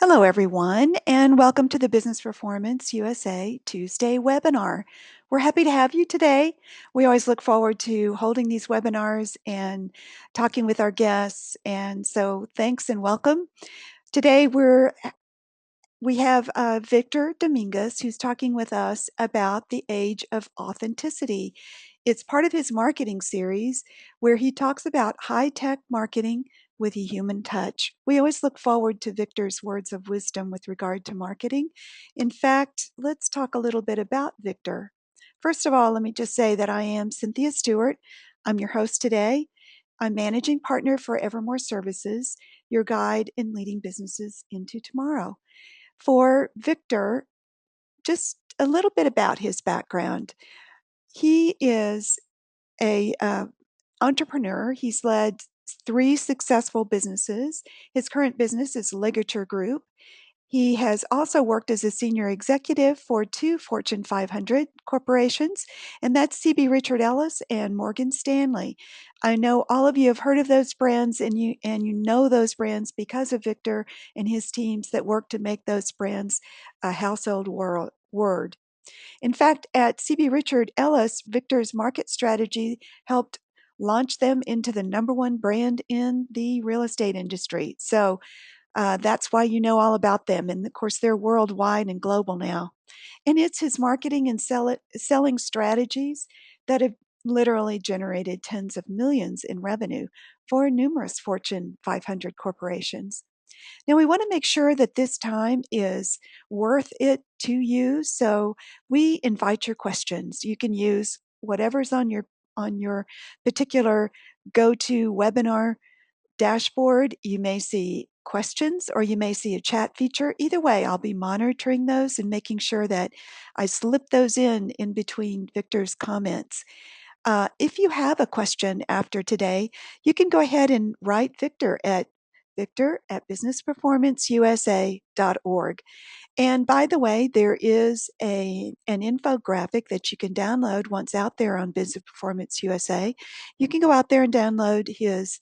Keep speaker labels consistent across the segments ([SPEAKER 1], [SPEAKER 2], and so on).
[SPEAKER 1] Hello, everyone, and welcome to the Business Performance USA Tuesday webinar. We're happy to have you today. We always look forward to holding these webinars and talking with our guests, and so thanks and welcome. Today we have Victor Dominguez, who's talking with us about the age of authenticity. It's part of his marketing series where he talks about high-tech marketing with a human touch. We always look forward to Victor's words of wisdom with regard to marketing. In fact, let's talk a little bit about Victor. First of all, let me just say that I am Cynthia Stewart. I'm your host today. I'm managing partner for Evermore Services, your guide in leading businesses into tomorrow. For Victor, just a little bit about his background. He is a entrepreneur. He's led three successful businesses. His current business is Ligature Group. He has also worked as a senior executive for two Fortune 500 corporations, and that's CB Richard Ellis and Morgan Stanley. I know all of you have heard of those brands, and you know those brands because of Victor and his teams that work to make those brands a household word. In fact, at CB Richard Ellis, Victor's market strategy helped launch them into the number one brand in the real estate industry. So that's why you know all about them. And of course, they're worldwide and global now. And it's his marketing and selling strategies that have literally generated tens of millions in revenue for numerous Fortune 500 corporations. Now, we want to make sure that this time is worth it to you. So we invite your questions. You can use whatever's on your particular go-to webinar dashboard. You may see questions or you may see a chat feature. Either way, I'll be monitoring those and making sure that I slip those in between Victor's comments. If you have a question after today, you can go ahead and write Victor at businessperformanceusa.org. And by the way, there is an infographic that you can download once out there on Business Performance USA. You can go out there and download his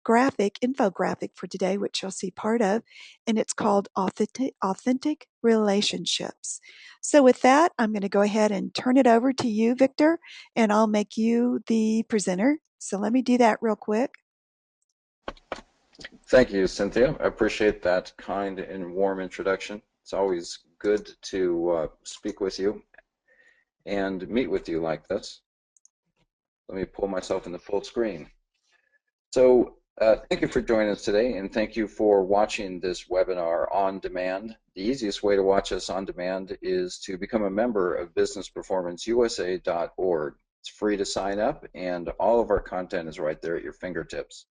[SPEAKER 1] infographic for today, which you'll see part of, and it's called Authentic Relationships. So with that, I'm going to go ahead and turn it over to you, Victor, and I'll make you the presenter. So let me do that real quick.
[SPEAKER 2] Thank you, Cynthia. I appreciate that kind and warm introduction. It's always good to speak with you and meet with you like this. Let me pull myself in the full screen. So thank you for joining us today, and thank you for watching this webinar on demand. The easiest way to watch us on demand is to become a member of businessperformanceusa.org. It's free to sign up, and all of our content is right there at your fingertips.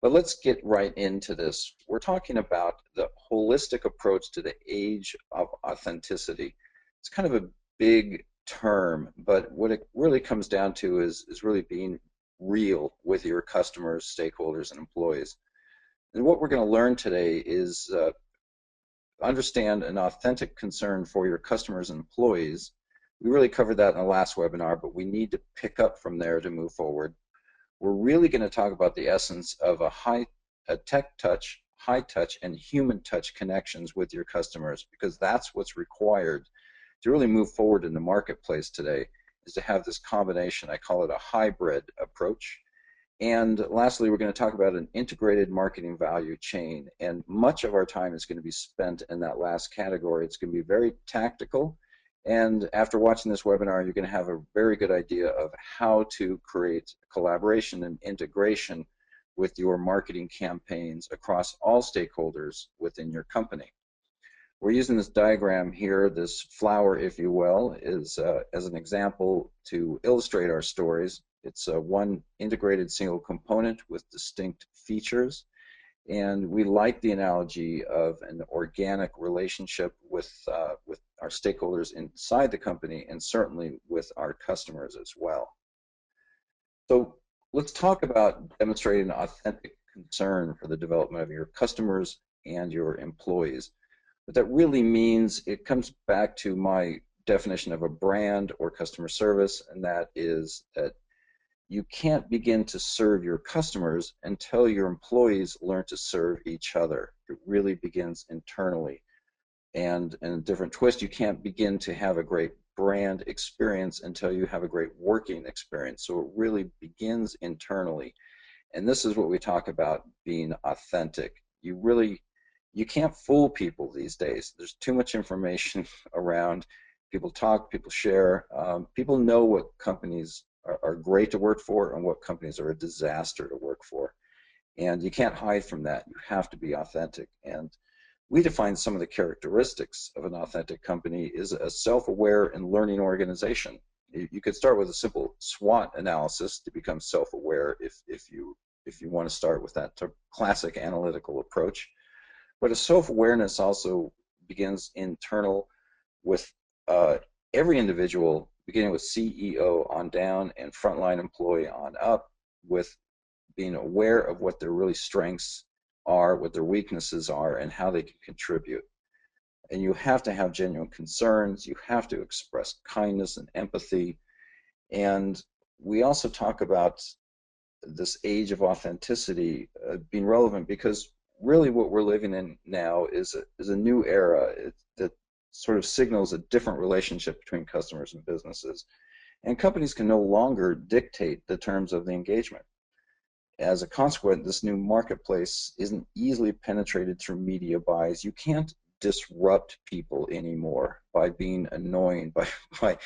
[SPEAKER 2] But let's get right into this. We're talking about the holistic approach to the age of authenticity. It's kind of a big term, but what it really comes down to is really being real with your customers, stakeholders, and employees. And what we're going to learn today is understand an authentic concern for your customers and employees. We really covered that in the last webinar, but we need to pick up from there to move forward. We're really going to talk about the essence of a tech touch, high touch, and human touch connections with your customers, because that's what's required to really move forward in the marketplace today, is to have this combination. I call it a hybrid approach. And lastly, we're going to talk about an integrated marketing value chain. And much of our time is going to be spent in that last category. It's going to be very tactical. And after watching this webinar, you're going to have a very good idea of how to create collaboration and integration with your marketing campaigns across all stakeholders within your company. We're using this diagram here, this flower, if you will, is as an example to illustrate our stories. It's one integrated single component with distinct features. And we like the analogy of an organic relationship with our stakeholders inside the company, and certainly with our customers as well. So let's talk about demonstrating authentic concern for the development of your customers and your employees. What that really means, it comes back to my definition of a brand or customer service, and that is that you can't begin to serve your customers until your employees learn to serve each other. It really begins internally. And in a different twist, you can't begin to have a great brand experience until you have a great working experience. So it really begins internally. And this is what we talk about being authentic. You can't fool people these days. There's too much information around. People talk, people share. People know what companies are great to work for and what companies are a disaster to work for. And you can't hide from that. You have to be authentic. And we define some of the characteristics of an authentic company is a self-aware and learning organization. You could start with a simple SWOT analysis to become self-aware if you want to start with that classic analytical approach. But a self-awareness also begins internal with every individual, beginning with CEO on down and frontline employee on up, with being aware of what their really strengths are, what their weaknesses are, and how they can contribute. And you have to have genuine concerns. You have to express kindness and empathy. And we also talk about this age of authenticity being relevant because really what we're living in now is a new era that sort of signals a different relationship between customers and businesses. And companies can no longer dictate the terms of the engagement. As a consequence, this new marketplace isn't easily penetrated through media buys. You can't disrupt people anymore by being annoying, by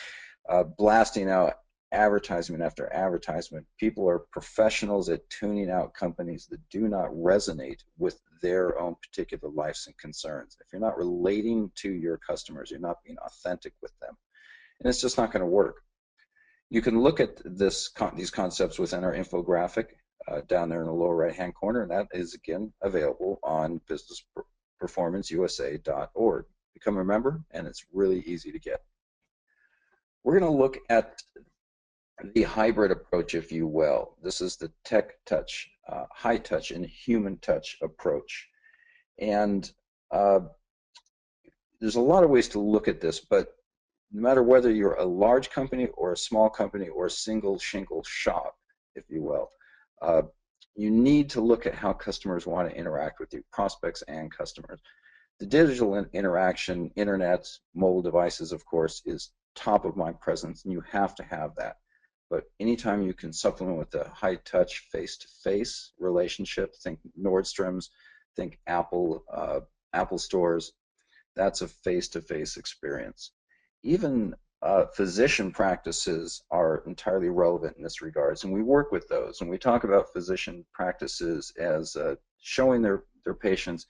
[SPEAKER 2] blasting out advertisement after advertisement. People are professionals at tuning out companies that do not resonate with their own particular lives and concerns. If you're not relating to your customers, you're not being authentic with them. And it's just not going to work. You can look at these concepts within our infographic down there in the lower right-hand corner, and that is, again, available on businessperformanceusa.org. Become a member, and it's really easy to get. We're going to look at the hybrid approach, if you will. This is the tech touch, high touch, and human touch approach. And there's a lot of ways to look at this, but no matter whether you're a large company or a small company or a single shingle shop, if you will, you need to look at how customers want to interact with you, prospects and customers. The digital interaction, internet, mobile devices, of course, is top of mind presence, and you have to have that. But anytime you can supplement with a high-touch, face-to-face relationship, think Nordstrom's, think Apple, Apple stores, that's a face-to-face experience. Even physician practices are entirely relevant in this regards, and we work with those. And we talk about physician practices as showing their patients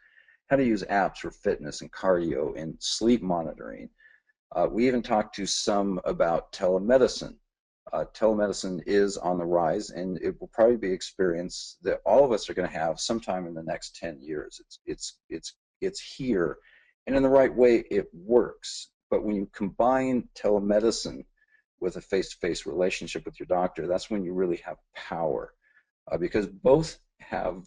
[SPEAKER 2] how to use apps for fitness and cardio and sleep monitoring. We even talk to some about telemedicine. Telemedicine is on the rise, and it will probably be an experience that all of us are going to have sometime in the next 10 years. It's here, and in the right way, it works. But when you combine telemedicine with a face-to-face relationship with your doctor, that's when you really have power, because both have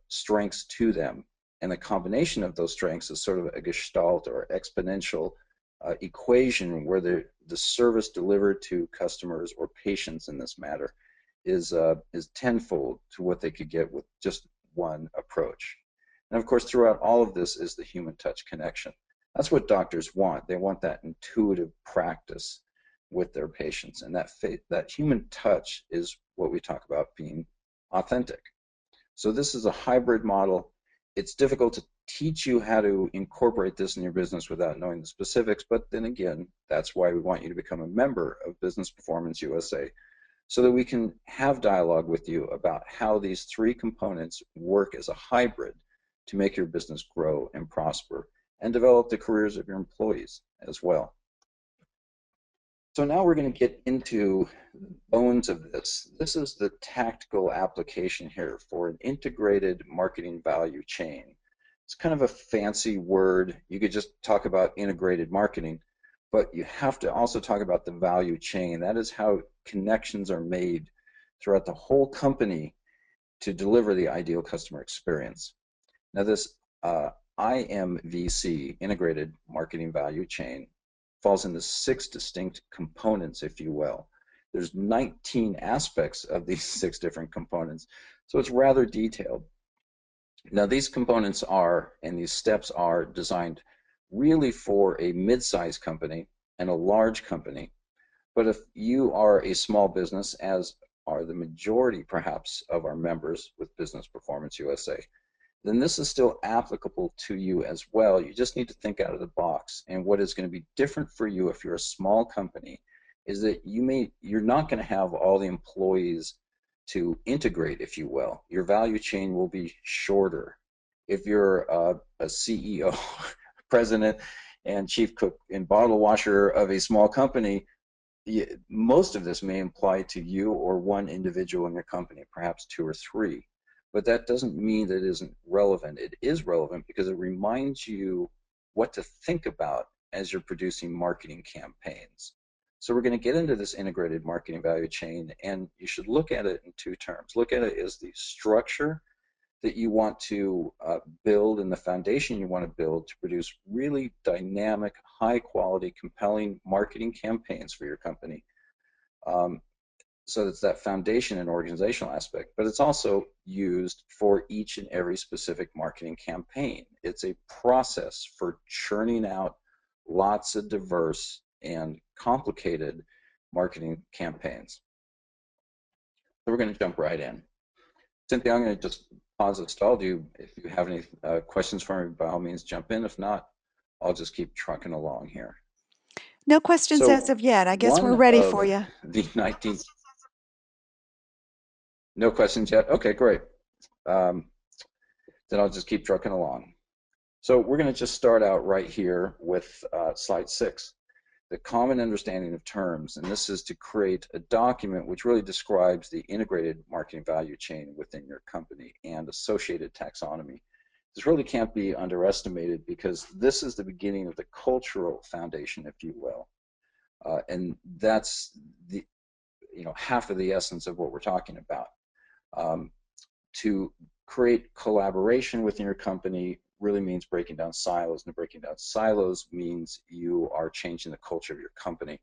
[SPEAKER 2] strengths to them, and the combination of those strengths is sort of a gestalt or exponential equation where the service delivered to customers or patients in this matter is tenfold to what they could get with just one approach. And of course, throughout all of this is the human touch connection. That's what doctors want. They want that intuitive practice with their patients, and that human touch is what we talk about being authentic. So this is a hybrid model. It's difficult to teach you how to incorporate this in your business without knowing the specifics, but then again, that's why we want you to become a member of Business Performance USA, so that we can have dialogue with you about how these three components work as a hybrid to make your business grow and prosper and develop the careers of your employees as well. So now we're going to get into the bones of this. This is the tactical application here for an integrated marketing value chain. It's kind of a fancy word. You could just talk about integrated marketing, but you have to also talk about the value chain. That is how connections are made throughout the whole company to deliver the ideal customer experience. Now this IMVC, Integrated Marketing Value Chain, falls into 6 distinct components, if you will. There's 19 aspects of these 6 different components, so it's rather detailed. Now, these components are, and these steps are designed really for a mid-sized company and a large company. But if you are a small business, as are the majority perhaps of our members with Business Performance USA, then this is still applicable to you as well. You just need to think out of the box. And what is going to be different for you if you're a small company is that you're not going to have all the employees to integrate, if you will. Your value chain will be shorter. If you're a CEO, president, and chief cook and bottle washer of a small company, most of this may apply to you or one individual in your company, perhaps 2 or 3. But that doesn't mean that it isn't relevant. It is relevant because it reminds you what to think about as you're producing marketing campaigns. So we're going to get into this integrated marketing value chain, and you should look at it in 2 terms. Look at it as the structure that you want to build and the foundation you want to build to produce really dynamic, high-quality, compelling marketing campaigns for your company. So it's that foundation and organizational aspect, but it's also used for each and every specific marketing campaign. It's a process for churning out lots of diverse and complicated marketing campaigns. So we're going to jump right in. Cynthia, I'm going to just pause and stall you. If you have any questions for me, by all means jump in. If not, I'll just keep trucking along here.
[SPEAKER 1] No questions as
[SPEAKER 2] So
[SPEAKER 1] of yet. I guess we're
[SPEAKER 2] one
[SPEAKER 1] ready for
[SPEAKER 2] of
[SPEAKER 1] you.
[SPEAKER 2] the 19th, no questions yet? Okay, great. Then I'll just keep trucking along. So we're going to just start out right here with slide 6, the common understanding of terms. And this is to create a document which really describes the integrated marketing value chain within your company and associated taxonomy. This really can't be underestimated because this is the beginning of the cultural foundation, if you will. And that's the, half of the essence of what we're talking about. To create collaboration within your company really means breaking down silos, and breaking down silos means you are changing the culture of your company.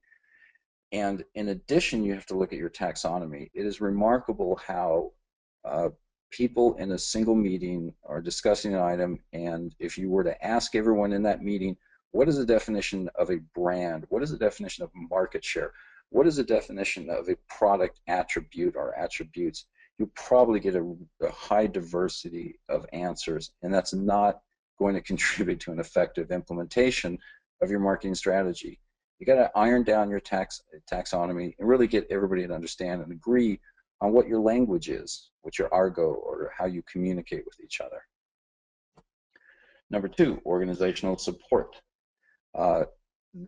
[SPEAKER 2] And in addition, you have to look at your taxonomy. It is remarkable how people in a single meeting are discussing an item, and if you were to ask everyone in that meeting, what is the definition of a brand? What is the definition of market share? What is the definition of a product attribute or attributes? You probably get a high diversity of answers, and that's not going to contribute to an effective implementation of your marketing strategy. You got to iron down your taxonomy and really get everybody to understand and agree on what your language is, what your argot, or how you communicate with each other. Number 2, organizational support.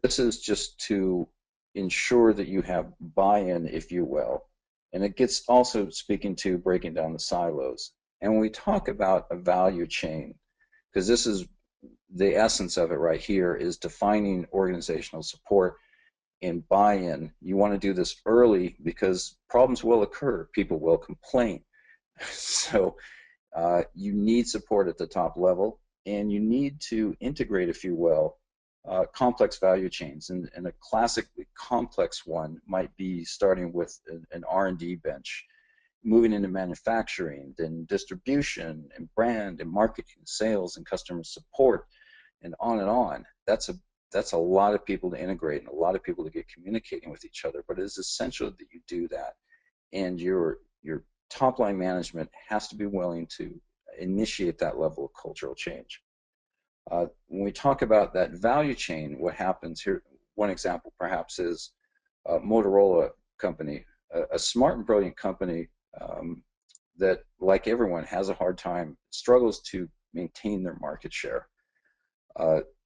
[SPEAKER 2] This is just to ensure that you have buy-in, if you will. And it gets also speaking to breaking down the silos. And when we talk about a value chain, because this is the essence of it right here, is defining organizational support and buy-in. You want to do this early because problems will occur. People will complain. So you need support at the top level, and you need to integrate, if you will, complex value chains, and a classically complex one might be starting with an R&D bench, moving into manufacturing, then distribution and brand and marketing, sales and customer support, and on and on. That's a lot of people to integrate and a lot of people to get communicating with each other, but it is essential that you do that, and your top line management has to be willing to initiate that level of cultural change. When we talk about that value chain, what happens here, one example perhaps is Motorola company, a smart and brilliant company that, like everyone, has a hard time, struggles to maintain their market share.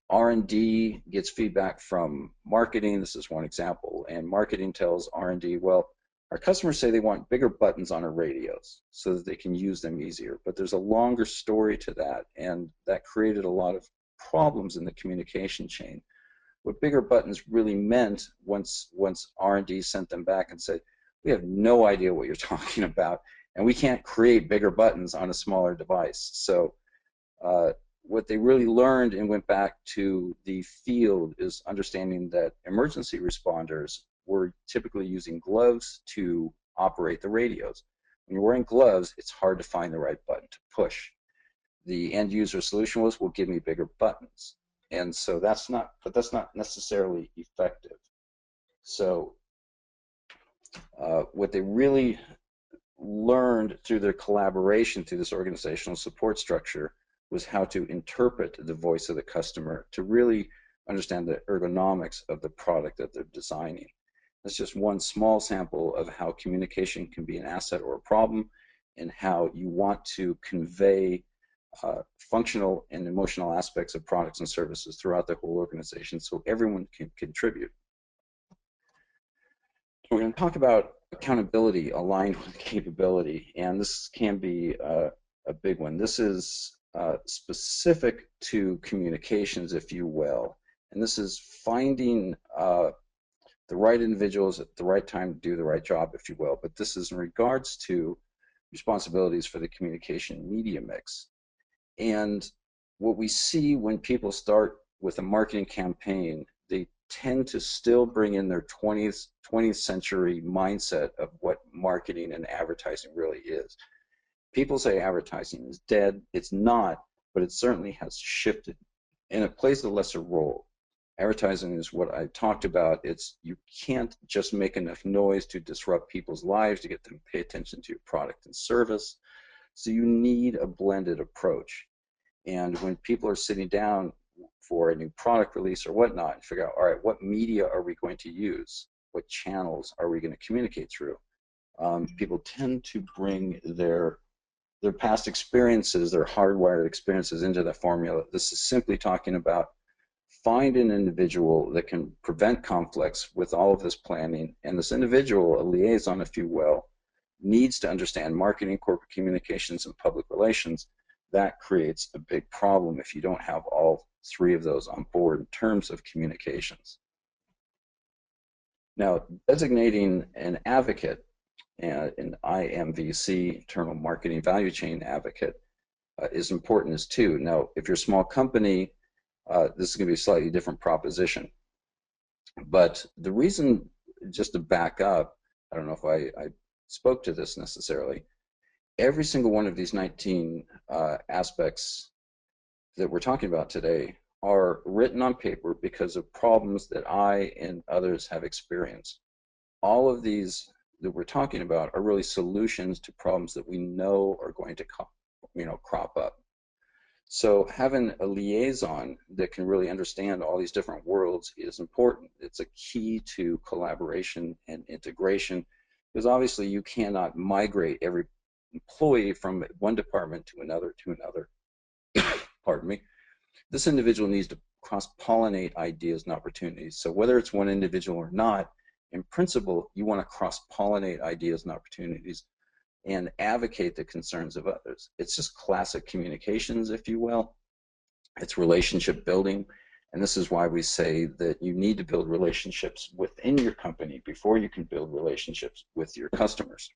[SPEAKER 2] R&D gets feedback from marketing. This is one example, and marketing tells R&D, well, our customers say they want bigger buttons on our radios so that they can use them easier. But there's a longer story to that, and that created a lot of problems in the communication chain. What bigger buttons really meant, once R&D sent them back and said, we have no idea what you're talking about, and we can't create bigger buttons on a smaller device. So what they really learned and went back to the field is understanding that emergency responders we're typically using gloves to operate the radios. When you're wearing gloves, it's hard to find the right button to push. The end user solution was, well, give me bigger buttons. And so that's not necessarily effective. So what they really learned through their collaboration through this organizational support structure was how to interpret the voice of the customer to really understand the ergonomics of the product that they're designing. That's just one small sample of how communication can be an asset or a problem, and how you want to convey functional and emotional aspects of products and services throughout the whole organization so everyone can contribute. We're going to talk about accountability aligned with capability, and this can be a big one. This is specific to communications, if you will, and this is finding the right individuals at the right time to do the right job, if you will, but this is in regards to responsibilities for the communication media mix. And what we see when people start with a marketing campaign, they tend to still bring in their 20th century mindset of what marketing and advertising really is. People say advertising is dead. It's not, but it certainly has shifted, and it plays a lesser role. Advertising is what I talked about. It's, you can't just make enough noise to disrupt people's lives to get them to pay attention to your product and service. So you need a blended approach. And when people are sitting down for a new product release or whatnot, and figure out, all right, what media are we going to use? What channels are we going to communicate through? People tend to bring their past experiences, their hardwired experiences into the formula. This is simply talking about find an individual that can prevent conflicts with all of this planning, and this individual, a liaison if you will, needs to understand marketing, corporate communications, and public relations. That creates a big problem if you don't have all three of those on board in terms of communications. Now, designating an advocate, an IMVC, internal marketing value chain advocate, is important as too. Now, if you're a small company, this is going to be a slightly different proposition. But the reason, just to back up, I don't know if I spoke to this necessarily, every single one of these 19 aspects that we're talking about today are written on paper because of problems that I and others have experienced. All of these that we're talking about are really solutions to problems that we know are going to crop up. So having a liaison that can really understand all these different worlds is important. It's a key to collaboration and integration, because obviously you cannot migrate every employee from one department to another pardon me. This individual needs to cross-pollinate ideas and opportunities. So whether it's one individual or not, in principle, you want to cross-pollinate ideas and opportunities and advocate the concerns of others. It's just classic communications, if you will. It's relationship building. And this is why we say that you need to build relationships within your company before you can build relationships with your customers.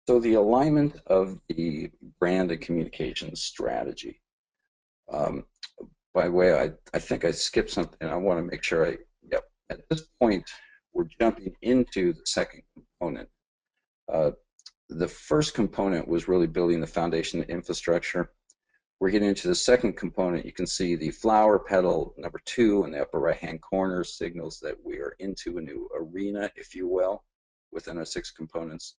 [SPEAKER 2] So the alignment of the brand and communications strategy. By the way, I think I skipped something. I want to make sure yep. At this point, we're jumping into the second component. The first component was really building the foundation infrastructure. We're getting into the second component. You can see the flower petal number 2 in the upper right-hand corner signals that we are into a new arena, if you will, within our 6 components.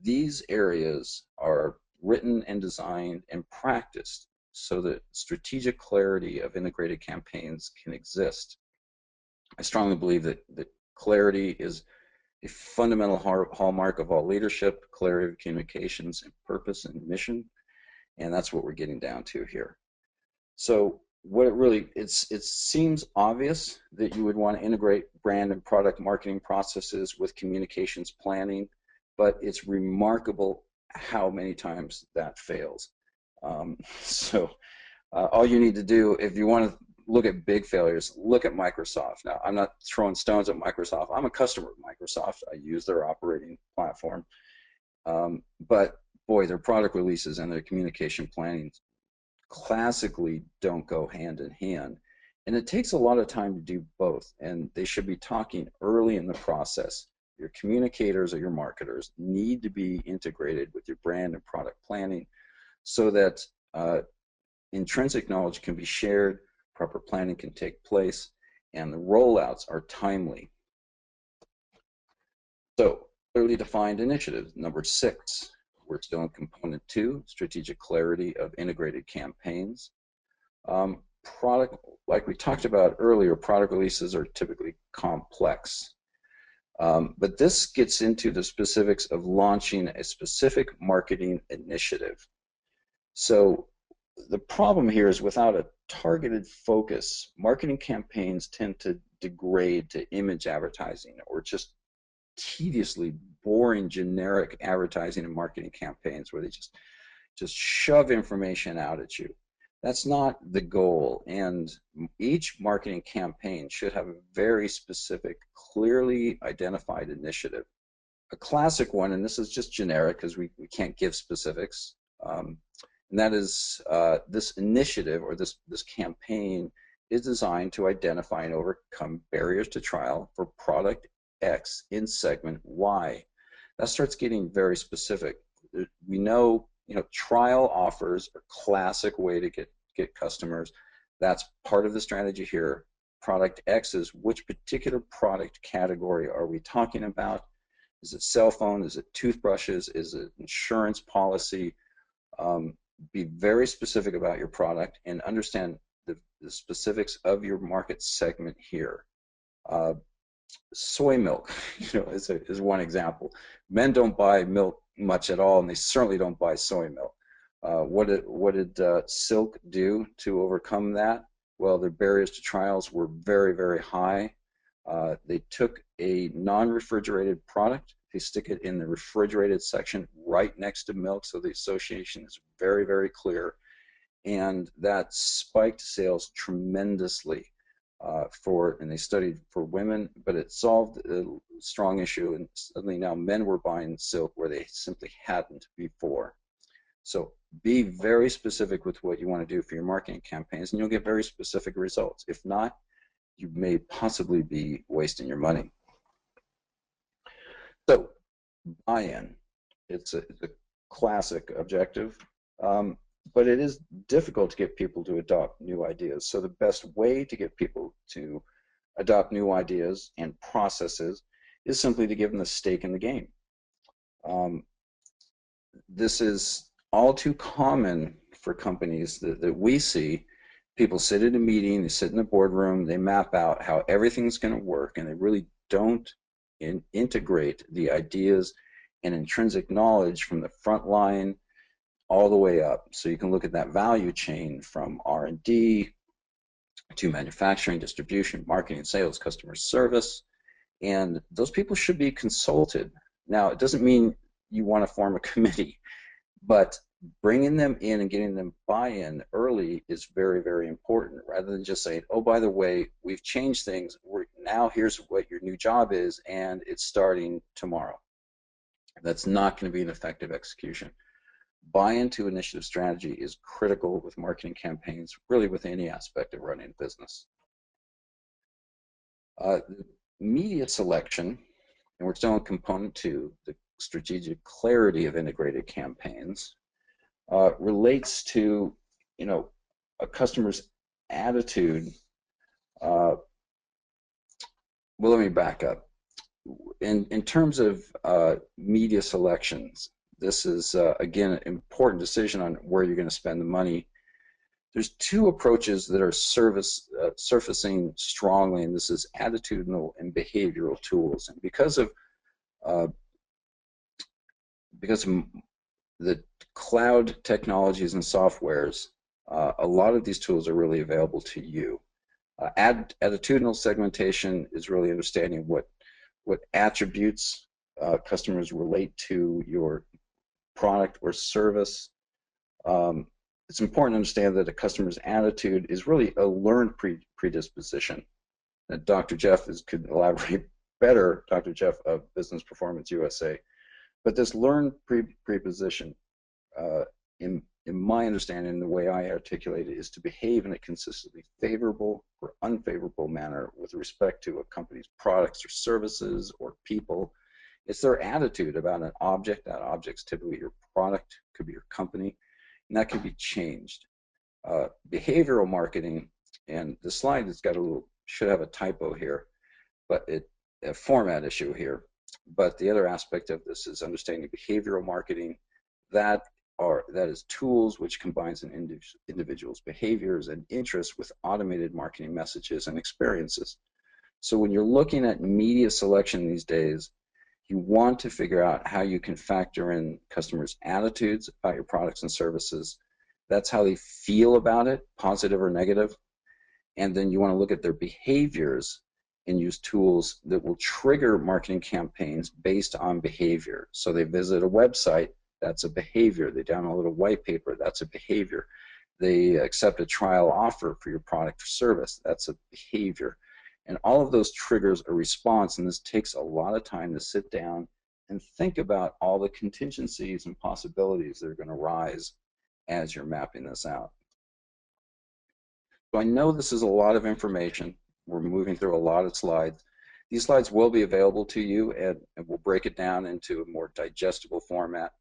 [SPEAKER 2] These areas are written and designed and practiced so that strategic clarity of integrated campaigns can exist. I strongly believe that clarity is a fundamental hallmark of all leadership, clarity of communications and purpose and mission, and that's what we're getting down to here. So what it seems obvious that you would want to integrate brand and product marketing processes with communications planning, but it's remarkable how many times that fails. All you need to do, if you want to look at big failures, look at Microsoft. Now, I'm not throwing stones at Microsoft. I'm a customer of Microsoft. I use their operating platform. But boy, their product releases and their communication planning classically don't go hand in hand. And it takes a lot of time to do both, and they should be talking early in the process. Your communicators or your marketers need to be integrated with your brand and product planning so that intrinsic knowledge can be shared, proper planning can take place, and the rollouts are timely. So, clearly defined initiatives. Number 6, we're still in component 2, strategic clarity of integrated campaigns. Product, like we talked about earlier, product releases are typically complex. But this gets into the specifics of launching a specific marketing initiative. So the problem here is without a targeted focus, marketing campaigns tend to degrade to image advertising or just tediously boring generic advertising and marketing campaigns where they just shove information out at you. That's not the goal, and each marketing campaign should have a very specific, clearly identified initiative. A classic one, and this is just generic because we can't give specifics, and that is this initiative or this campaign is designed to identify and overcome barriers to trial for product X in segment Y. That starts getting very specific. We know, trial offers are a classic way to get customers. That's part of the strategy here. Product X is which particular product category are we talking about? Is it cell phone? Is it toothbrushes? Is it insurance policy? Be very specific about your product and understand the specifics of your market segment here. Soy milk, is one example. Men don't buy milk much at all, and they certainly don't buy soy milk. What did Silk do to overcome that? Well, their barriers to trials were very, very high. They took a non-refrigerated product, they stick it in the refrigerated section right next to milk, so the association is very, very clear, and that spiked sales tremendously. And they studied for women, but it solved a strong issue, and suddenly now men were buying Silk where they simply hadn't before. So be very specific with what you want to do for your marketing campaigns, and you'll get very specific results. If not, you may possibly be wasting your money. So buy-in, it's a classic objective, but it is difficult to get people to adopt new ideas. So the best way to get people to adopt new ideas and processes is simply to give them a stake in the game. This is all too common for companies that we see. People sit at a meeting, they sit in the boardroom, they map out how everything's going to work, and they really don't integrate the ideas and intrinsic knowledge from the front line all the way up. So you can look at that value chain from R&D to manufacturing, distribution, marketing, sales, customer service, and those people should be consulted. Now, it doesn't mean you want to form a committee, but bringing them in and getting them buy-in early is very, very important, rather than just saying, oh, by the way, we've changed things. Now here's what your new job is, and it's starting tomorrow. That's not going to be an effective execution. Buy-in to initiative strategy is critical with marketing campaigns, really with any aspect of running a business. Media selection, and we're still in component 2, the strategic clarity of integrated campaigns, relates to, a customer's attitude. Well, let me back up. In terms of media selections, this is, again, an important decision on where you're going to spend the money. There's 2 approaches that are surfacing strongly, and this is attitudinal and behavioral tools. And because of the cloud technologies and softwares, a lot of these tools are really available to you. Attitudinal segmentation is really understanding what attributes customers relate to your product or service. It's important to understand that a customer's attitude is really a learned predisposition. And Dr. Jeff could elaborate better, Dr. Jeff of Business Performance USA. But this learned predisposition in my understanding, the way I articulate it, is to behave in a consistently favorable or unfavorable manner with respect to a company's products or services or people. It's their attitude about an object. That object's typically your product, could be your company, and that can be changed. Behavioral marketing, and the slide has got should have a typo here, but a format issue here. But the other aspect of this is understanding behavioral marketing. That is tools which combines an individual's behaviors and interests with automated marketing messages and experiences. So when you're looking at media selection these days, you want to figure out how you can factor in customers' attitudes about your products and services. That's how they feel about it, positive or negative. And then you want to look at their behaviors and use tools that will trigger marketing campaigns based on behavior. So they visit a website, that's a behavior. They download a white paper, that's a behavior. They accept a trial offer for your product or service, that's a behavior. And all of those triggers a response, and this takes a lot of time to sit down and think about all the contingencies and possibilities that are going to rise as you're mapping this out. So I know this is a lot of information. We're moving through a lot of slides. These slides will be available to you, and we'll break it down into a more digestible format.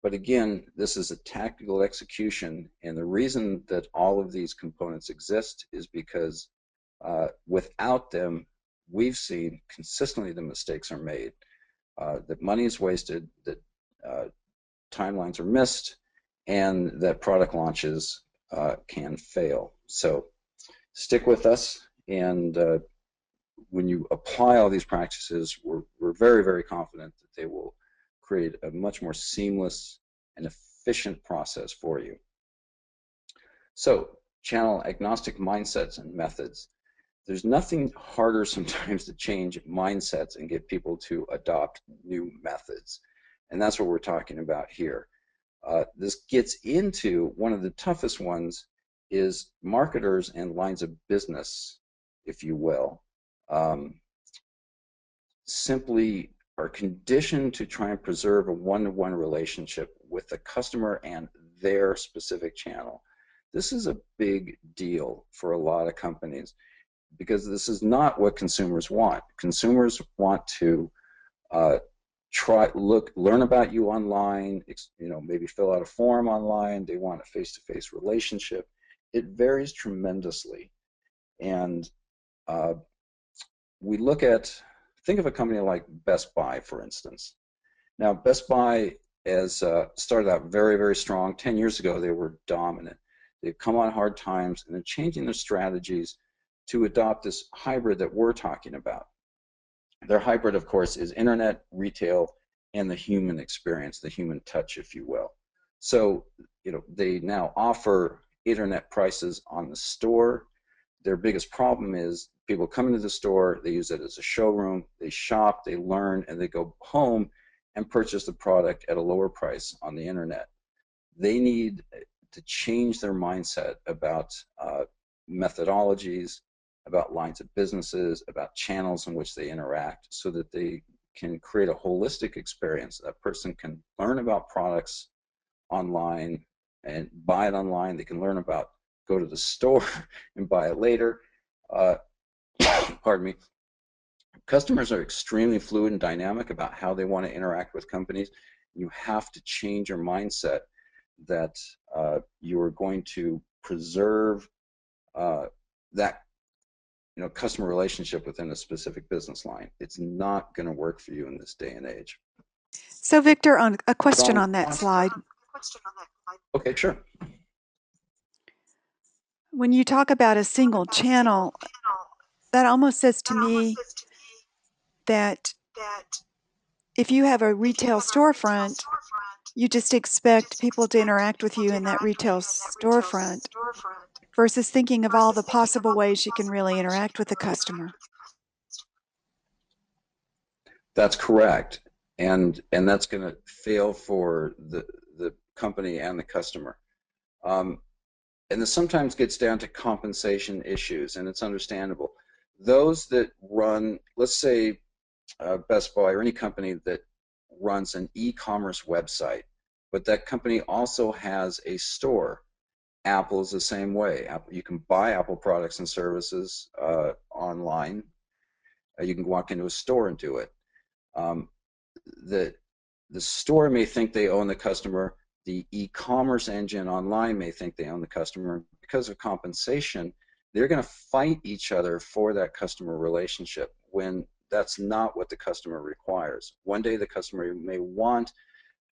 [SPEAKER 2] But again, this is a tactical execution, and the reason that all of these components exist is because without them, we've seen consistently the mistakes are made, that money is wasted, that timelines are missed, and that product launches can fail. So stick with us, and when you apply all these practices, we're very, very confident that they will create a much more seamless and efficient process for you. So, channel agnostic mindsets and methods. There's nothing harder sometimes to change mindsets and get people to adopt new methods. And that's what we're talking about here. This gets into one of the toughest ones is marketers and lines of business, if you will, simply are conditioned to try and preserve a one-to-one relationship with the customer and their specific channel. This is a big deal for a lot of companies because this is not what consumers want. Consumers want to learn about you online, maybe fill out a form online. They want a face-to-face relationship. It varies tremendously. And think of a company like Best Buy, for instance. Now, Best Buy has started out very, very strong. 10 years ago, they were dominant. They've come on hard times, and they're changing their strategies to adopt this hybrid that we're talking about. Their hybrid, of course, is internet, retail, and the human experience, the human touch, if you will. So, they now offer internet prices on the store. Their biggest problem is people come into the store, they use it as a showroom, they shop, they learn, and they go home and purchase the product at a lower price on the internet. They need to change their mindset about methodologies, about lines of businesses, about channels in which they interact, so that they can create a holistic experience. That person can learn about products online and buy it online. They can go to the store and buy it later. Pardon me. Customers are extremely fluid and dynamic about how they want to interact with companies. You have to change your mindset that you are going to preserve that customer relationship within a specific business line. It's not going to work for you in this day and age.
[SPEAKER 1] So, Victor, on a question on that slide.
[SPEAKER 2] Okay, sure.
[SPEAKER 1] When you talk about a single channel, that almost says to me that if you have a retail storefront, you just expect people to interact with you in that retail storefront versus thinking of all the possible ways you can really interact with the customer.
[SPEAKER 2] That's correct. And that's going to fail for the company and the customer. And this sometimes gets down to compensation issues, and it's understandable. Those that run, let's say Best Buy or any company that runs an e-commerce website, but that company also has a store. Apple is the same way. You can buy Apple products and services online. You can walk into a store and do it. Um, the the store may think they own the customer. The e-commerce engine online may think they own the customer. Because of compensation, they're going to fight each other for that customer relationship when that's not what the customer requires. One day the customer may want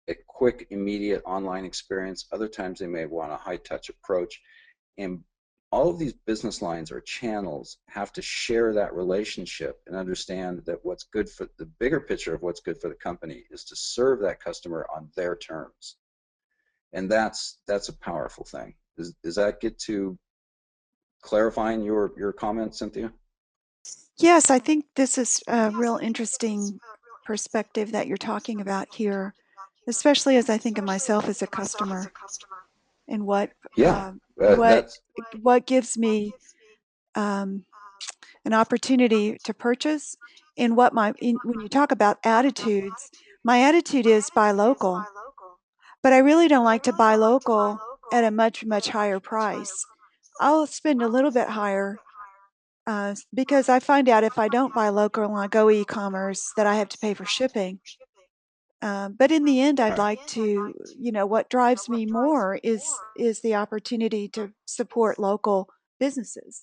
[SPEAKER 2] a quick, immediate online experience. Other times they may want a high-touch approach. And all of these business lines or channels have to share that relationship and understand that what's good for the bigger picture of what's good for the company is to serve that customer on their terms. And that's a powerful thing. Does that get to clarifying your comment, Cynthia?
[SPEAKER 1] Yes, I think this is a real interesting perspective that you're talking about here, especially as I think of myself as a customer and
[SPEAKER 2] Yeah,
[SPEAKER 1] uh, what
[SPEAKER 2] that's
[SPEAKER 1] what gives me um, an opportunity to purchase and when you talk about attitudes, my attitude is buy local, but I really don't like to buy local at a much higher price. I'll spend a little bit higher because I find out if I don't buy local and I go e-commerce that I have to pay for shipping. But in the end, I'd
[SPEAKER 2] right.
[SPEAKER 1] like to, what drives me more is the opportunity to support local businesses.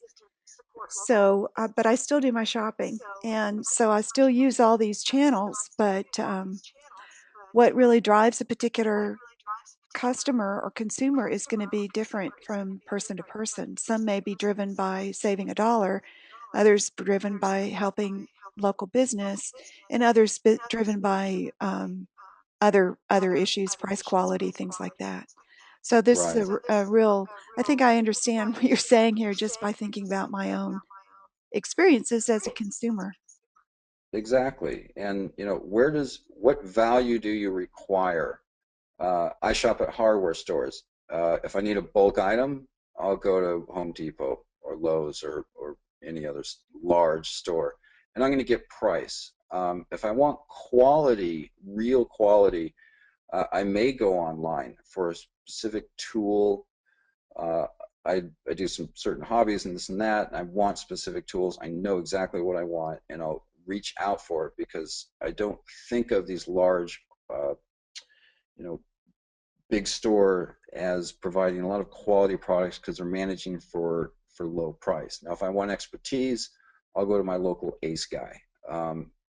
[SPEAKER 1] So, but I still do my shopping, and so I still use all these channels. But what really drives a particular customer or consumer is going to be different from person to person. Some may be driven by saving a dollar, others driven by helping local business, and others driven by other issues, price, quality, things like that. So this is
[SPEAKER 2] Right.
[SPEAKER 1] a real. I think I understand what you're saying here just by thinking about my own experiences as a consumer.
[SPEAKER 2] Exactly. And what value do you require? I shop at hardware stores. If I need a bulk item, I'll go to Home Depot or Lowe's or any other large store, and I'm going to get price. If I want quality, real quality, I may go online for a specific tool. Uh, I do some certain hobbies and this and that, and I want specific tools. I know exactly what I want, and I'll reach out for it because I don't think of these large, uh, you know, big store as providing a lot of quality products because they're managing for low price. Now, if I want expertise, I'll go to my local ACE guy.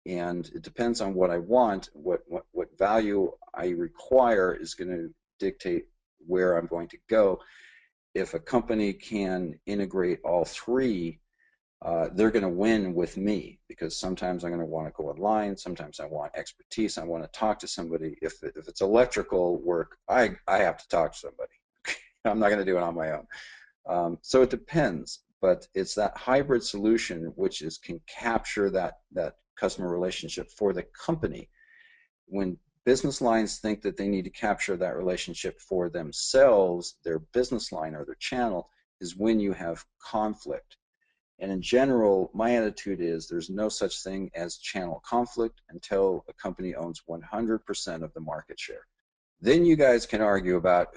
[SPEAKER 2] And it depends on what I want, what value I require is going to dictate where I'm going to go. If a company can integrate all three, they're going to win with me because sometimes I'm going to want to go online. Sometimes I want expertise. I want to talk to somebody. If it's electrical work, I have to talk to somebody. I'm not going to do it on my own. So it depends, but it's that hybrid solution which can capture that customer relationship for the company. When business lines think that they need to capture that relationship for themselves, their business line or their channel is when you have conflict. And in general, my attitude is there's no such thing as channel conflict until a company owns 100% of the market share. Then you guys can argue about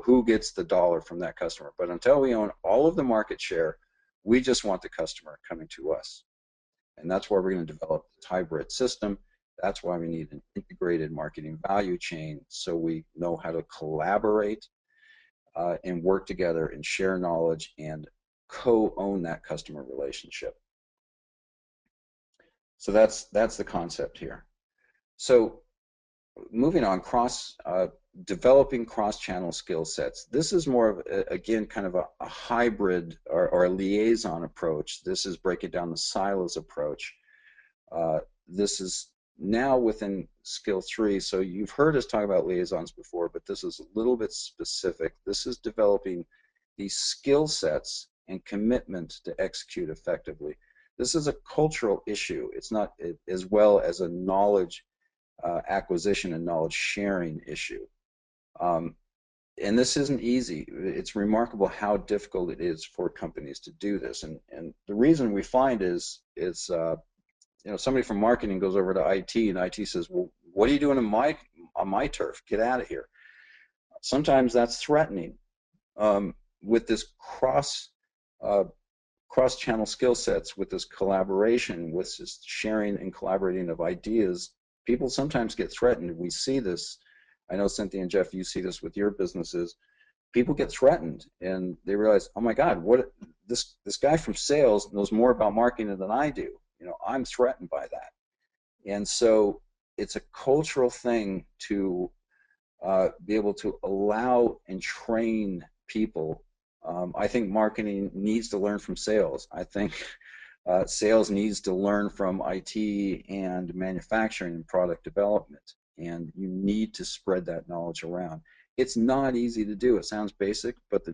[SPEAKER 2] who gets the dollar from that customer. But until we own all of the market share, we just want the customer coming to us. And that's why we're going to develop this hybrid system. That's why we need an integrated marketing value chain so we know how to collaborate and work together and share knowledge and co-own that customer relationship. So that's the concept here. So moving on, developing cross-channel skill sets. This is more of again kind of a hybrid or a liaison approach. This is breaking down the silos approach. This is now within skill 3. So you've heard us talk about liaisons before, but this is a little bit specific. This is developing these skill sets and commitment to execute effectively. This is a cultural issue. It's not as well as a knowledge acquisition and knowledge sharing issue. Um, and this isn't easy. It's remarkable how difficult it is for companies to do this. And the reason we find is somebody from marketing goes over to IT and IT says, well, what are you doing on my turf? Get out of here. Sometimes that's threatening. With this uh, cross-channel skill sets, with this collaboration, with this sharing and collaborating of ideas, people sometimes get threatened. We see this. I know, Cynthia and Jeff, you see this with your businesses. People get threatened and they realize, oh my God, what this guy from sales knows more about marketing than I do. You know, I'm threatened by that. And so it's a cultural thing to be able to allow and train people. I think marketing needs to learn from sales. I think sales needs to learn from IT and manufacturing and product development. And you need to spread that knowledge around. It's not easy to do. It sounds basic, but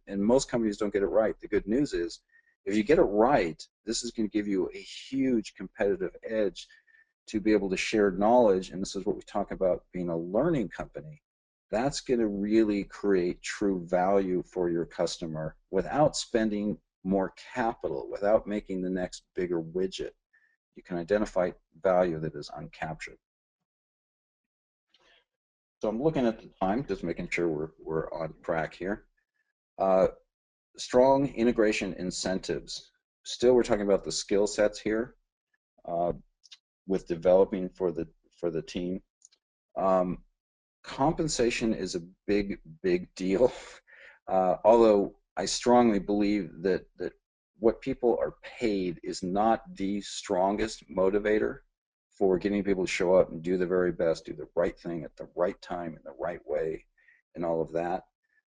[SPEAKER 2] and most companies don't get it right. The good news is, if you get it right, this is going to give you a huge competitive edge to be able to share knowledge, and this is what we talk about being a learning company. That's going to really create true value for your customer without spending more capital, without making the next bigger widget. You can identify value that is uncaptured. So I'm looking at the time, just making sure we're on track here. Strong integration incentives. Still, we're talking about the skill sets here with developing for the team. Compensation is a big deal. Although I strongly believe that what people are paid is not the strongest motivator for getting people to show up and do the very best, do the right thing at the right time in the right way, and all of that.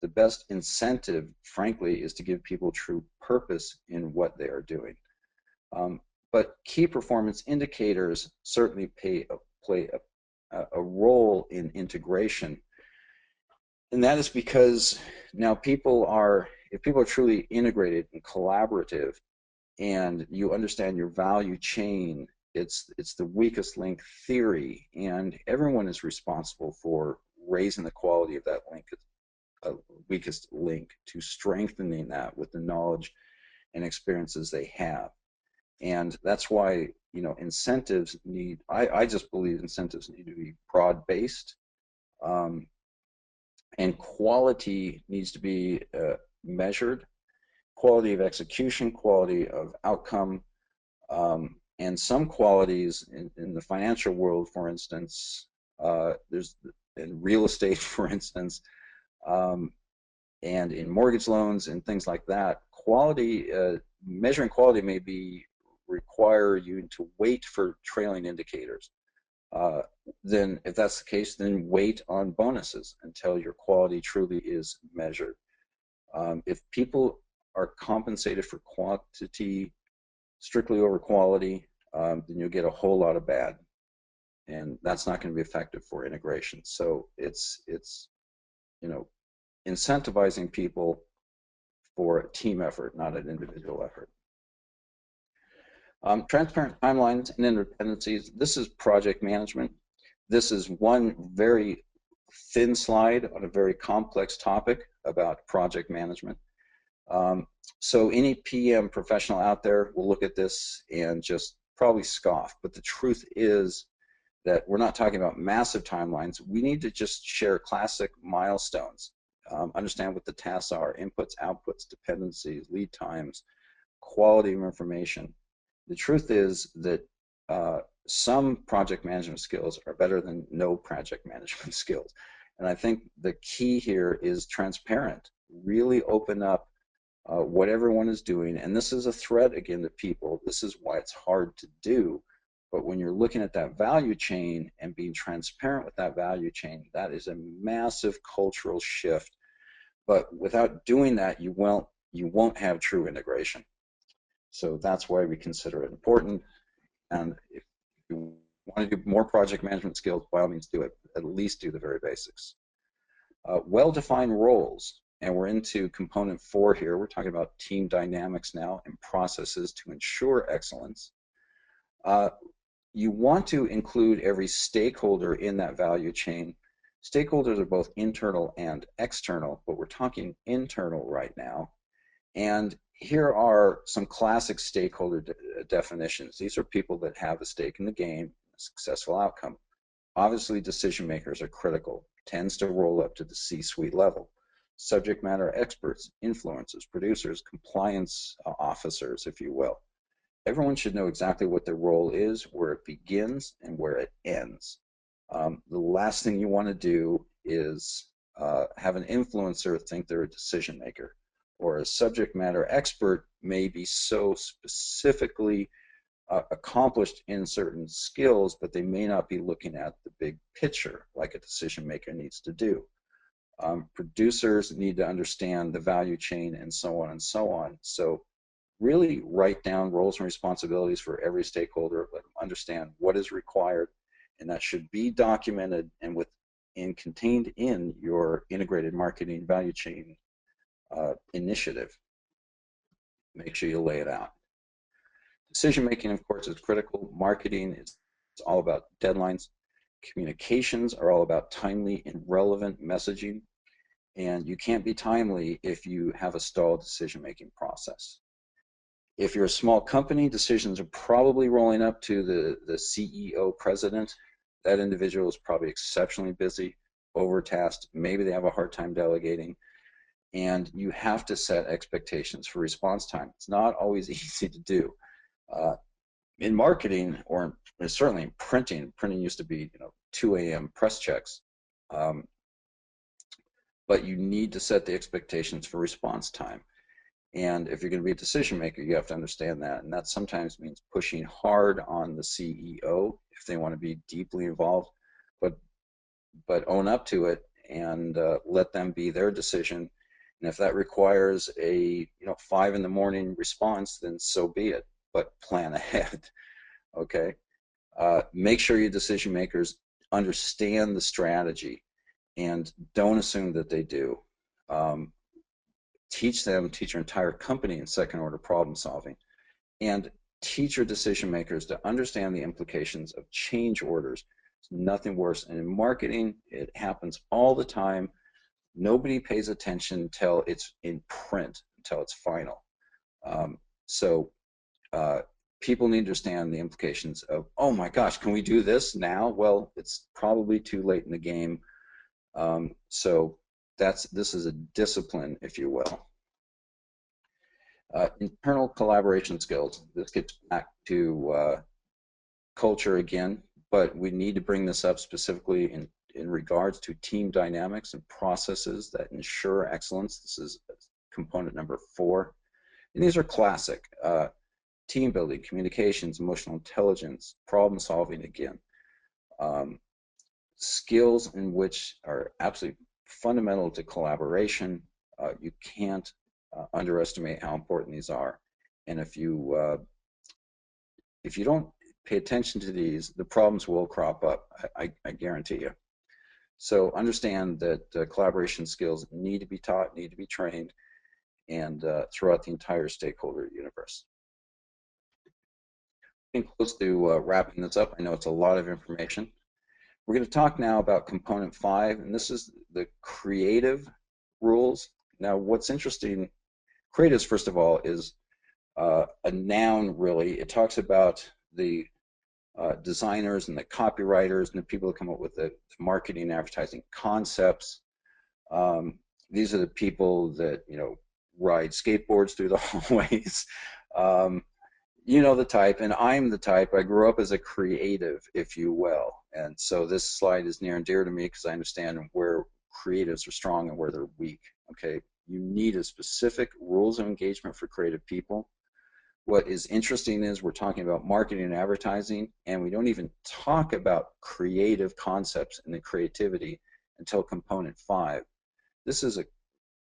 [SPEAKER 2] The best incentive, frankly, is to give people true purpose in what they are doing. But key performance indicators certainly play a role in integration. And that is because now if people are truly integrated and collaborative, and you understand your value chain, it's the weakest link theory, and everyone is responsible for raising the quality of that link, weakest link, to strengthening that with the knowledge and experiences they have. And that's why, you know, incentives need, I just believe incentives need to be broad-based, and quality needs to be measured, quality of execution, quality of outcome, and some qualities in the financial world, for instance, there's in real estate, for instance, and in mortgage loans and things like that. Quality, measuring quality may require you to wait for trailing indicators. Then if that's the case, then wait on bonuses until your quality truly is measured. If people are compensated for quantity strictly over quality, then you'll get a whole lot of bad, and that's not going to be effective for integration. So it's you know, incentivizing people for a team effort, not an individual effort. Transparent timelines and interdependencies. This is project management. This is one very thin slide on a very complex topic about project management. So any PM professional out there will look at this and just probably scoff, but the truth is that we're not talking about massive timelines. We need to just share classic milestones, understand what the tasks are, inputs, outputs, dependencies, lead times, quality of information. The truth is that some project management skills are better than no project management skills. And I think the key here is transparent. Really open up what everyone is doing. And this is a threat, again, to people. This is why it's hard to do. But when you're looking at that value chain and being transparent with that value chain, that is a massive cultural shift. But without doing that, you won't have true integration. So that's why we consider it important. And if you want to do more project management skills, by all means do it. At least do the very basics. Well-defined roles. And we're into component 4 here. We're talking about team dynamics now and processes to ensure excellence. You want to include every stakeholder in that value chain. Stakeholders are both internal and external, but we're talking internal right now. And here are some classic stakeholder definitions. These are people that have a stake in the game, a successful outcome. Obviously, decision makers are critical. tends to roll up to the C-suite level. Subject matter experts, influencers, producers, compliance officers, if you will. Everyone should know exactly what their role is, where it begins, and where it ends. The last thing you want to do is have an influencer think they're a decision maker, or a subject matter expert may be so specifically accomplished in certain skills, but they may not be looking at the big picture like a decision maker needs to do. Producers need to understand the value chain and so on and so on. So really write down roles and responsibilities for every stakeholder, let them understand what is required, and that should be documented and contained in your integrated marketing value chain initiative. Make sure you lay it out. Decision making, of course, is critical. Marketing is all about deadlines. Communications are all about timely and relevant messaging. And you can't be timely if you have a stalled decision making process. If you're a small company, decisions are probably rolling up to the CEO president. That individual is probably exceptionally busy, overtasked. Maybe they have a hard time delegating. And you have to set expectations for response time. It's not always easy to do. In marketing, or certainly in printing used to be 2 a.m. press checks. But you need to set the expectations for response time. And if you're going to be a decision maker, you have to understand that. And that sometimes means pushing hard on the CEO if they want to be deeply involved, but own up to it and let them be their decision. And if that requires a 5 in the morning response, then so be it. But plan ahead. Okay. Make sure your decision makers understand the strategy and don't assume that they do. Teach your entire company in second order problem solving, and teach your decision makers to understand the implications of change orders. It's nothing worse. And in marketing, it happens all the time. Nobody pays attention until it's in print, until it's final. People need to understand the implications of, oh my gosh, can we do this now? Well, it's probably too late in the game. This is a discipline, if you will. Internal collaboration skills. This gets back to culture again, but we need to bring this up specifically in regards to team dynamics and processes that ensure excellence. This is component number 4. And these are classic. Team building, communications, emotional intelligence, problem solving again. Skills in which are absolutely fundamental to collaboration. You can't underestimate how important these are. And if you don't pay attention to these, the problems will crop up, I guarantee you. So understand that collaboration skills need to be taught, need to be trained, and throughout the entire stakeholder universe. Getting close to wrapping this up. I know it's a lot of information. We're going to talk now about component 5, and this is the creative rules. Now, what's interesting, creatives, first of all, is a noun, really. It talks about the designers and the copywriters and the people that come up with the marketing and advertising concepts. These are the people that ride skateboards through the hallways. You know the type, and I'm the type. I grew up as a creative, if you will, and so this slide is near and dear to me because I understand where creatives are strong and where they're weak. Okay, you need a specific rules of engagement for creative people. What is interesting is we're talking about marketing and advertising, and we don't even talk about creative concepts and the creativity until component 5. This is a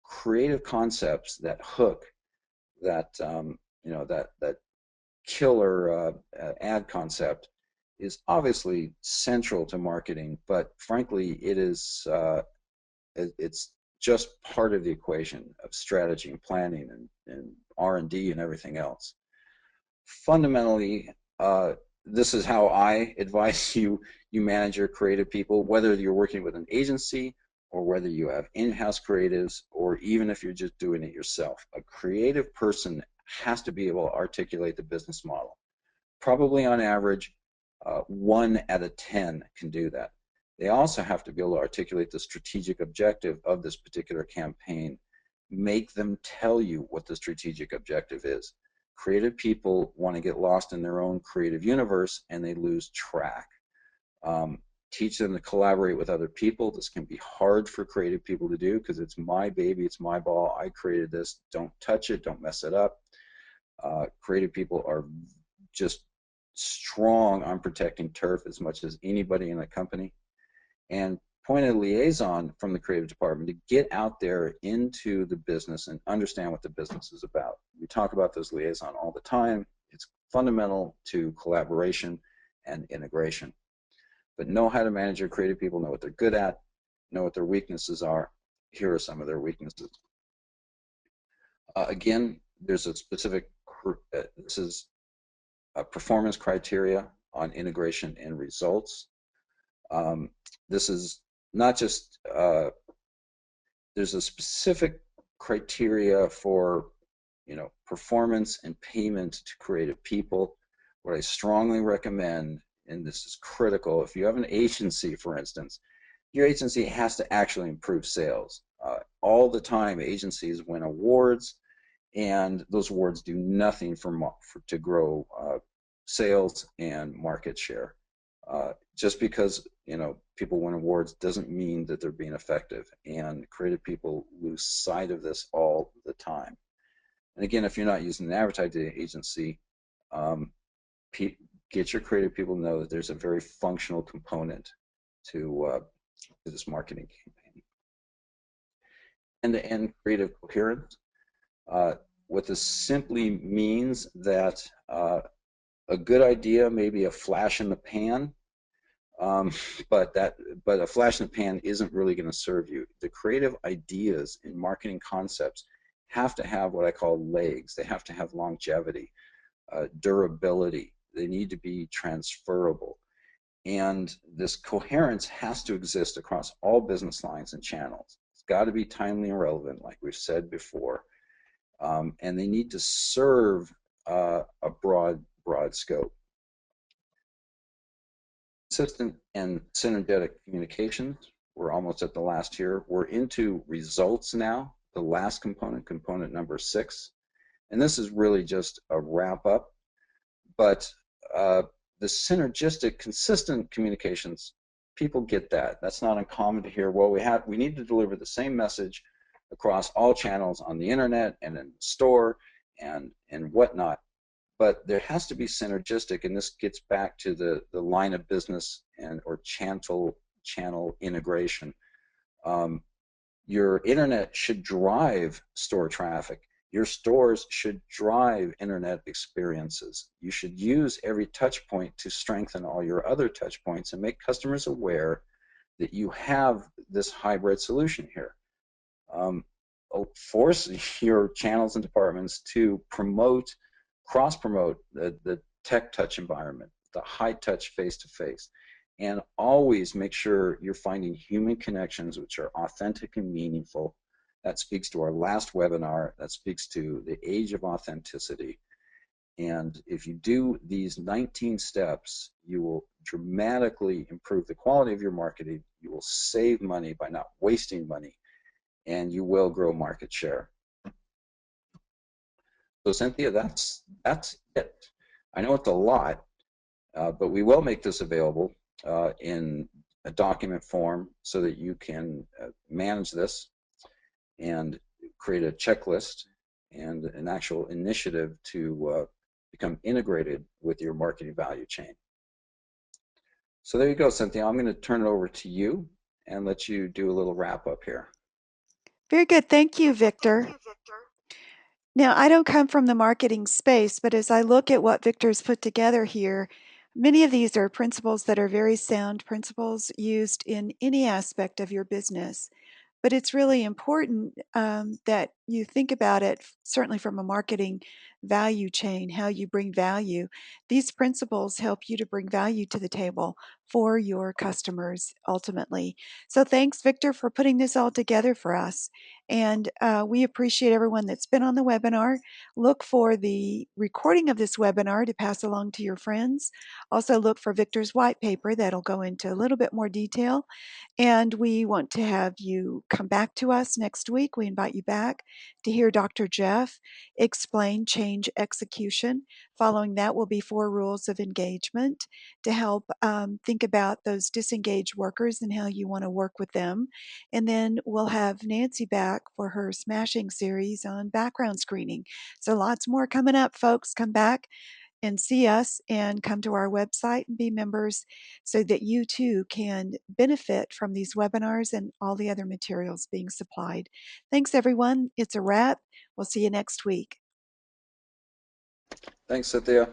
[SPEAKER 2] creative concepts that hook, that that killer ad concept is obviously central to marketing, but frankly, it's just part of the equation of strategy and planning and R&D and everything else. Fundamentally, this is how I advise you manage your creative people, whether you're working with an agency or whether you have in-house creatives, or even if you're just doing it yourself. A creative person has to be able to articulate the business model. Probably on average, 1 out of 10 can do that. They also have to be able to articulate the strategic objective of this particular campaign. Make them tell you what the strategic objective is. Creative people want to get lost in their own creative universe and they lose track. Um, Teach them to collaborate with other people. This can be hard for creative people to do because it's my baby, it's my ball. I created this. Don't touch it. Don't mess it up. Creative people are just strong on protecting turf as much as anybody in a company. And point a liaison from the creative department to get out there into the business and understand what the business is about. We talk about this liaison all the time. It's fundamental to collaboration and integration. But know how to manage your creative people, know what they're good at, know what their weaknesses are. Here are some of their weaknesses. Again, there's a specific, this is a performance criteria on integration and results. This is not just, there's a specific criteria for, performance and payment to creative people. What I strongly recommend, and this is critical, if you have an agency, for instance, your agency has to actually improve sales. All the time, agencies win awards, and those awards do nothing to grow sales and market share. Just because people win awards doesn't mean that they're being effective, and creative people lose sight of this all the time. And again, if you're not using an advertising agency, get your creative people to know that there's a very functional component to this marketing campaign. End-to-end creative coherence. What this simply means that a good idea may be a flash in the pan, but a flash in the pan isn't really going to serve you. The creative ideas in marketing concepts have to have what I call legs. They have to have longevity, durability. They need to be transferable. And this coherence has to exist across all business lines and channels. It's got to be timely and relevant, like we've said before. And they need to serve a broad scope. Consistent and synergetic communications. We're almost at the last here. We're into results now, the last component number 6. And this is really just a wrap up. But the synergistic, consistent communications, people get that. That's not uncommon to hear. Well, we need to deliver the same message across all channels on the internet and in the store and whatnot. But there has to be synergistic, and this gets back to the line of business or channel integration. Your internet should drive store traffic. Your stores should drive internet experiences. You should use every touch point to strengthen all your other touch points and make customers aware that you have this hybrid solution here. Force your channels and departments to cross-promote the tech touch environment, the high touch face-to-face, and always make sure you're finding human connections which are authentic and meaningful. That speaks to our last webinar. That speaks to the age of authenticity. And if you do these 19 steps, you will dramatically improve the quality of your marketing. You will save money by not wasting money, and you will grow market share. So Cynthia, that's it. I know it's a lot, but we will make this available in a document form so that you can manage this and create a checklist and an actual initiative to become integrated with your marketing value chain. So there you go, Cynthia. I'm going to turn it over to you and let you do a little wrap up here.
[SPEAKER 1] Very good. Thank you, Victor. Now, I don't come from the marketing space, but as I look at what Victor's put together here, many of these are principles that are very sound principles used in any aspect of your business. But it's really important that you think about it, certainly from a marketing value chain, how you bring value. These principles help you to bring value to the table for your customers ultimately. So thanks, Victor, for putting this all together for us. And we appreciate everyone that's been on the webinar. Look for the recording of this webinar to pass along to your friends. Also look for Victor's white paper that'll go into a little bit more detail. And we want to have you come back to us next week. We invite you back to hear Dr. Jeff explain change execution. Following that will be 4 rules of engagement to help think about those disengaged workers and how you want to work with them. And then we'll have Nancy back for her smashing series on background screening. So lots more coming up, folks. Come back and see us and come to our website and be members so that you too can benefit from these webinars and all the other materials being supplied. Thanks, everyone. It's a wrap. We'll see you next week.
[SPEAKER 2] Thanks, Cynthia.